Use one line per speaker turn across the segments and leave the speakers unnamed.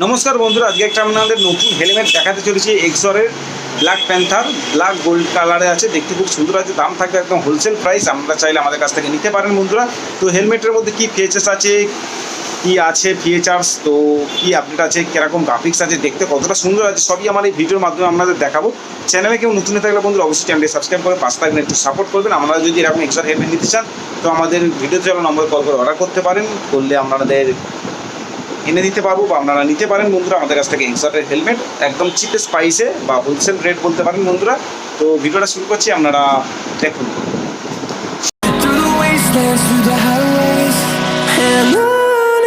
নমস্কার বন্ধুরা, আজকে একটা আপনাদের নতুন হেলমেট দেখাতে চলেছি। এক্সরের ব্ল্যাক প্যান্থার ব্ল্যাক গোল্ড কালারে আছে, দেখতে খুব সুন্দর আছে। দাম থাকবে একদম হোলসেল প্রাইস, আপনারা চাইলে আমাদের কাছ থেকে নিতে পারেন বন্ধুরা। তো হেলমেটের মধ্যে কী ফিচার্স আছে, কি আছে ফিচার্স, তো কি আপডেট আছে, কীরকম গ্রাফিক্স আছে, দেখতে কতটা সুন্দর আছে, সবই আমার এই ভিডিওর মাধ্যমে আপনাদের দেখাবো। চ্যানেলে কেউ নতুন থাকলে বন্ধুরা অবশ্যই চ্যানেলটি সাবস্ক্রাইব করে পাশে থাকবেন, একটু সাপোর্ট করবেন। আপনারা যদি এরকম এক্সট্রা হেলমেট নিতে চান তো আমাদের ভিডিওতে চলো নম্বরে কল করে অর্ডার করতে পারেন, করলে আপনাদের এনে দিতে পারবো বা আপনারা নিতে পারেন বন্ধুরা আমাদের কাছ থেকে এক্সরের হেলমেট একদম চিপেস্ট প্রাইসে বা হোলসেল রেট বলতে পারেন বন্ধুরা। তো ভিডিওটা শুরু করছি, আপনারা দেখুন।
Through the wastelands, through the highways, and on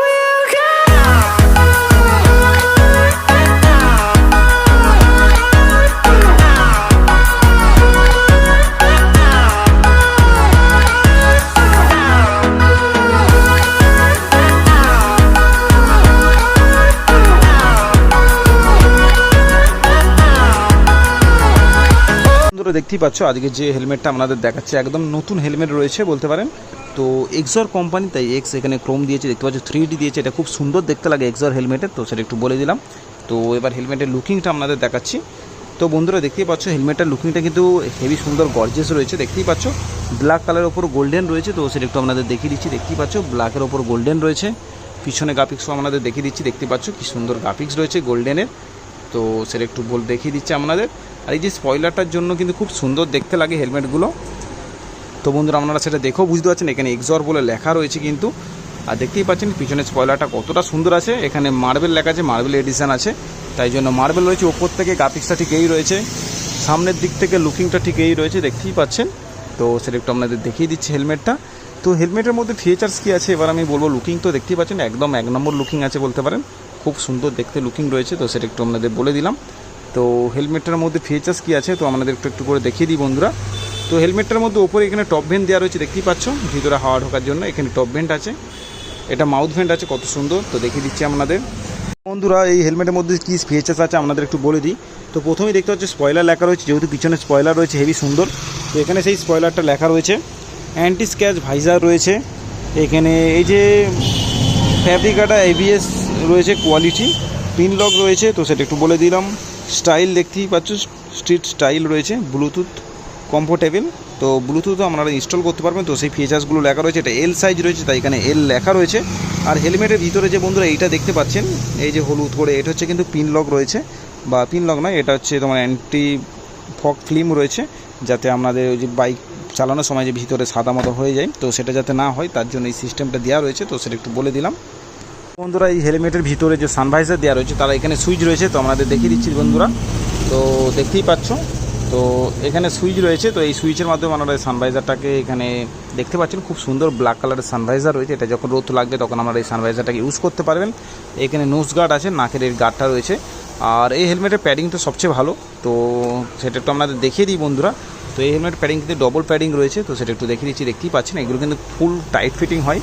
we'll go.
বন্ধুরা দেখতেই পাচ্ছ, আজকে যে হেলমেটটা আপনাদের দেখাচ্ছে একদম নতুন হেলমেট রয়েছে বলতে পারেন। তো এক্সর কোম্পানি, তাই এক্স এখানে ক্রোম দিয়েছে, দেখতে পাচ্ছ 3D দিয়েছে, এটা খুব সুন্দর দেখতে লাগে এক্সর হেলমেটের, তো সেটা একটু বলে দিলাম। তো এবার হেলমেটের লুকিংটা আপনাদের দেখাচ্ছি। তো বন্ধুরা দেখতেই পাচ্ছ হেলমেটের লুকিংটা কিন্তু হেভি সুন্দর গর্জিয়াস রয়েছে, দেখতেই পাচ্ছ। ব্ল্যাক কালারের ওপর গোল্ডেন রয়েছে, তো সেটা একটু আপনাদের দেখিয়ে দিচ্ছি। দেখতেই পাচ্ছ ব্ল্যাকের ওপর গোল্ডেন রয়েছে, পিছনে গ্রাফিক্সও আপনাদের দেখিয়ে দিচ্ছি। দেখতে পাচ্ছ কি সুন্দর গ্রাফিক্স রয়েছে গোল্ডেনের, তো সেটা একটু দেখিয়ে দিচ্ছি আপনাদের। আর এই যে স্পয়লারটার জন্য কিন্তু খুব সুন্দর দেখতে লাগে হেলমেটগুলো। তো বন্ধুরা আপনারা সেটা দেখেও বুঝতে পারছেন, এখানে এক্সর বলে লেখা রয়েছে কিন্তু। আর দেখতেই পাচ্ছেন পিছনের স্পয়লারটা কতটা সুন্দর আছে, এখানে মার্বেল লেখা আছে, মার্বেল এডিশন আছে, তাই জন্য মার্বেল রয়েছে। ওপর থেকে গ্রাফিক্সটা ঠিক এই রয়েছে, সামনের দিক থেকে লুকিংটা ঠিক এই রয়েছে, দেখতেই পাচ্ছেন। তো সেটা একটু আপনাদের দেখিয়ে দিচ্ছি হেলমেটটা। তো হেলমেটের মধ্যে ফিচার্স কী আছে এবার আমি বলবো। লুকিং তো দেখতেই পাচ্ছেন একদম এক নম্বর লুকিং আছে বলতে পারেন, খুব সুন্দর দেখতে লুকিং রয়েছে, তো সেটা একটু আপনাদের বলে দিলাম। তো হেলমেটটার মধ্যে ফিচার্স কী আছে তো আমাদের একটু করে দেখিয়ে দিই বন্ধুরা। তো হেলমেটটার মধ্যে ওপরে এখানে টপ ভেন্ট দেওয়া রয়েছে, দেখতেই পাচ্ছ ভিতরে হাওয়া ঢোকার জন্য এখানে টপ ভেন্ট আছে, এটা মাউথ ভেন্ট আছে, কত সুন্দর। তো দেখিয়ে দিচ্ছি আপনাদের বন্ধুরা এই হেলমেটের মধ্যে কী ফিচার্স আছে আপনাদের একটু বলে দিই। তো প্রথমেই দেখতে হচ্ছে স্পয়লার লেখা রয়েছে, যেহেতু পিছনে স্পয়লার রয়েছে হেভি সুন্দর, তো এখানে সেই স্পয়লারটা লেখা রয়েছে। অ্যান্টি স্ক্র্যাচ ভাইজার রয়েছে এখানে, এই যে ফ্যাব্রিকাটা ABS রয়েছে, কোয়ালিটি পিন লক রয়েছে, তো সেটা একটু বলে দিলাম। স্টাইল দেখতেই পাচ্ছ স্ট্রিট স্টাইল রয়েছে, ব্লুটুথ কমফোর্টেবল, তো ব্লুটুথও আপনারা ইনস্টল করতে পারবেন, তো সেই ফিচার্সগুলো লেখা রয়েছে। এটা L সাইজ রয়েছে, তাই এখানে L লেখা রয়েছে। আর হেলমেটের ভিতরে যে বন্ধুরা এইটা দেখতে পাচ্ছেন, এই যে হলুদ করে, এটা হচ্ছে কিন্তু পিন লক রয়েছে, বা পিন লক নয়, এটা হচ্ছে তোমার অ্যান্টি ফগ ফিল্ম রয়েছে, যাতে আপনাদের ওই যে বাইক চালানোর সময় যে ভিতরে সাদা মতো হয়ে যায়, তো সেটা যাতে না হয় তার জন্য এই সিস্টেমটা দেওয়া রয়েছে, তো সেটা একটু বলে দিলাম বন্ধুরা। এই হেলমেটের ভিতরে যে সানভাইজার দেওয়া রয়েছে, তারা এখানে সুইচ রয়েছে, তো আমাদের দেখিয়ে দিচ্ছি বন্ধুরা। তো দেখতেই পাচ্ছ, তো এখানে সুইচ রয়েছে, তো এই সুইচের মাধ্যমে আপনারা এই সানভাইজারটাকে এখানে দেখতে পাচ্ছেন, খুব সুন্দর ব্ল্যাক কালারের সানভাইজার রয়েছে। এটা যখন রোদ লাগবে তখন আমরা এই সানভাইজারটাকে ইউজ করতে পারবেন। এখানে নোজ গার্ড আছে, নাকের এই গার্ডটা রয়েছে। আর এই হেলমেটের প্যাডিং তো সবচেয়ে ভালো, তো সেটা একটু আপনাদের দেখিয়ে দিই বন্ধুরা। তো এই হেলমেট প্যাডিং কিন্তু ডবল প্যাডিং রয়েছে, তো সেটা একটু দেখিয়ে দিচ্ছি। দেখতেই পাচ্ছেন এগুলো কিন্তু ফুল টাইট ফিটিং হয়,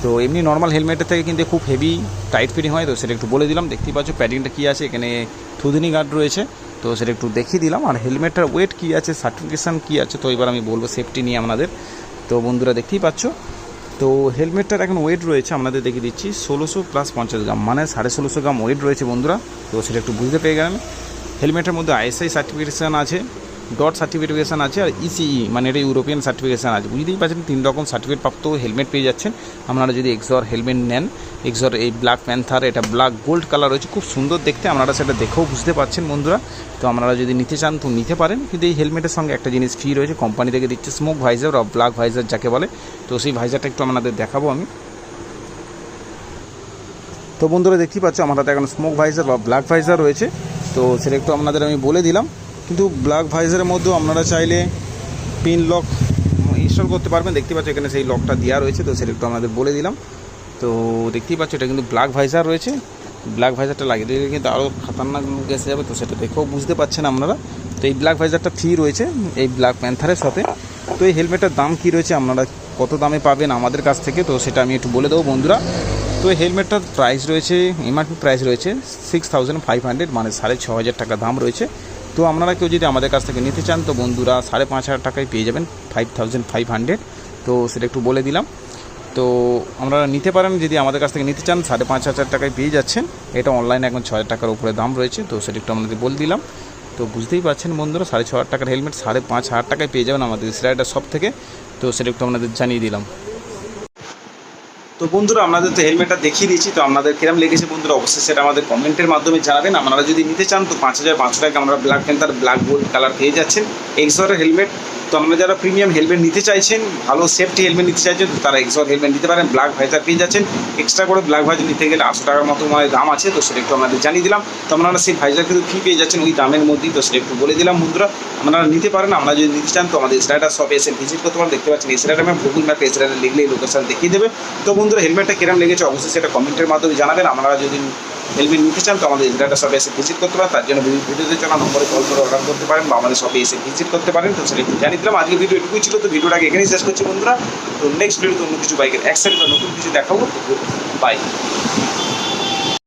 তো এমনি নর্মাল হেলমেটের থেকে কিন্তু খুব হেভি টাইট ফিটিং হয়, তো সেটা একটু বলে দিলাম। দেখতেই পাচ্ছ প্যাডিংটা কী আছে, এখানে থুদিনি গার্ড রয়েছে, তো সেটা একটু দেখিয়ে দিলাম। আর হেলমেটটার ওয়েট কী আছে, সার্টিফিকেশান কী আছে, তো এবার আমি বলবো সেফটি নিয়ে আপনাদের। তো বন্ধুরা দেখতেই পাচ্ছ, তো হেলমেটটার এখন ওয়েট রয়েছে আপনাদের দেখিয়ে দিচ্ছি 1600 + 50 গ্রাম, মানে 1650 গ্রাম ওয়েট রয়েছে বন্ধুরা, তো সেটা একটু বুঝতে পেরে গেলেন। হেলমেটের মধ্যে ISI সার্টিফিকেশান আছে, ডট সার্টিফিকেশান আছে, আর ECE মানে এটা ইউরোপিয়ান সার্টিফিকেশান আছে। বুঝতেই পারছেন 3 রকম সার্টিফিকেট প্রাপ্ত হেলমেট পেয়ে যাচ্ছেন আপনারা যদি এক্সর হেলমেট নেন। এক্সর এই ব্ল্যাক প্যান্থার, এটা ব্ল্যাক গোল্ড কালার রয়েছে, খুব সুন্দর দেখতে, আপনারা সেটা দেখেও বুঝতে পারছেন বন্ধুরা। তো আপনারা যদি নিতে চান তো নিতে পারেন, কিন্তু এই হেলমেটের সঙ্গে একটা জিনিস ফ্রি রয়েছে, কোম্পানি থেকে দিচ্ছে স্মোক ভাইজার বা ব্ল্যাক ভাইজার যাকে বলে, তো সেই ভাইজারটা একটু আপনাদের দেখাবো আমি। তো বন্ধুরা দেখতেই পাচ্ছ আমার হাতে এখন স্মোক ভাইজার বা ব্ল্যাক ভাইজার রয়েছে, তো সেটা একটু আপনাদের আমি বলে দিলাম। কিন্তু ব্ল্যাক ভাইজারের মধ্যেও আপনারা চাইলে পিন লক ইনস্টল করতে পারবেন, দেখতে পাচ্ছ এখানে সেই লকটা দেওয়া রয়েছে, তো সেটা একটু আপনাদের বলে দিলাম। তো দেখতেই পাচ্ছ এটা কিন্তু ব্ল্যাক ভাইজার রয়েছে, ব্ল্যাক ভাইজারটা লাগিয়ে দিলে কিন্তু আরও খাতারনাক লুক এসে যাবে, তো সেটা দেখেও বুঝতে পারছেন আপনারা। তো এই ব্ল্যাক ভাইজারটা ফ্রি রয়েছে এই ব্ল্যাক প্যান্থারের সাথে। তো এই হেলমেটের দাম কী রয়েছে, আপনারা কত দামে পাবেন আমাদের কাছ থেকে, তো সেটা আমি একটু বলে দেবো বন্ধুরা। তো এই হেলমেটটার প্রাইস রয়েছে, MRP প্রাইস রয়েছে 6500, মানে 6500 টাকা দাম রয়েছে। তো আপনারা কেউ যদি আমাদের কাছ থেকে নিতে চান তো বন্ধুরা 5500 টাকায় পেয়ে যাবেন 5500, তো সেটা একটু বলে দিলাম। তো আমরা নিতে পারেন, যদি আমাদের কাছ থেকে নিতে চান 5,500 টাকায় পেয়ে যাচ্ছেন। এটা অনলাইনে এখন 6,000 টাকার উপরে দাম রয়েছে, তো সেটা একটু আপনাদের বলে দিলাম। তো বুঝতেই পারছেন বন্ধুরা, 6,500 টাকার হেলমেট 5,500 টাকায় পেয়ে যাবেন আমাদের রাইডার শপ থেকে। তো সেটা একটু আপনাদের জানিয়ে দিলাম। তো বন্ধুরা আপনাদের তো হেলমেটটা দেখিয়ে দিয়েছি, তো আপনাদের কিরম লেগেছে বন্ধুরা অবশ্যই সেটা আমাদের কমেন্টের মাধ্যমে জানাবেন। আপনারা যদি নিতে চান তো 5,500 টাকা আমরা black panther black gold colour পেয়ে যাচ্ছেন এক্সরের হেলমেট। তো আমরা যারা প্রিমিয়াম হেলমেট নিতে চাইছেন, ভালো সেফটি হেলমেট নিতে চাইছেন, তো তারা এক্সর হেলমেট নিতে পারেন। ব্ল্যাক ভাইজার পেয়ে যাচ্ছেন, এক্সট্রা করে ব্ল্যাক ভাইজার নিতে গেলে 800 টাকার মতো মানে দাম আছে, তো সেটা একটু আমাদের জানিয়ে দিলাম। তো আপনারা সেই ভাইজার কিন্তু ফ্রি পেয়ে যাচ্ছেন ওই দামের মধ্যেই, তো সেটা একটু বলে দিলাম বন্ধুরা। আপনারা নিতে পারেন। আমরা যদি নিতে চান তো আমাদের রাইডার শপে এসে ভিজিট করতে পারেন। দেখতে পাচ্ছেন রাইডার ম্যাপ গুগল ম্যাপে রাইডার লিখলে এই লোকেশন দেখিয়ে দেবে। তো বন্ধুরা হেলমেটটা কিরম লেগেছে অবশ্যই সেটা কমেন্টের মাধ্যমে জানাবেন। আপনারা যদি হেলমেট নিতে চান তো আমাদের রাইডার শপে এসে ভিজিট করতে পারেন। তার জন্য ভিডিওতে চলা নম্বরে কল করে অর্ডার করতে পারেন বা আমাদের শপে এসে ভিজিট করতে পারেন। তো সেটা একটু জানিয়ে দিলাম। আজকে ভিডিও এটুকুই ছিল, তো ভিডিওটাকে এখানেই শেষ করছি বন্ধুরা। তো নেক্সট ভিডিওতে অন্য কিছু বাইকের অ্যাক্সেসরি বা নতুন কিছু দেখাবো। বাই।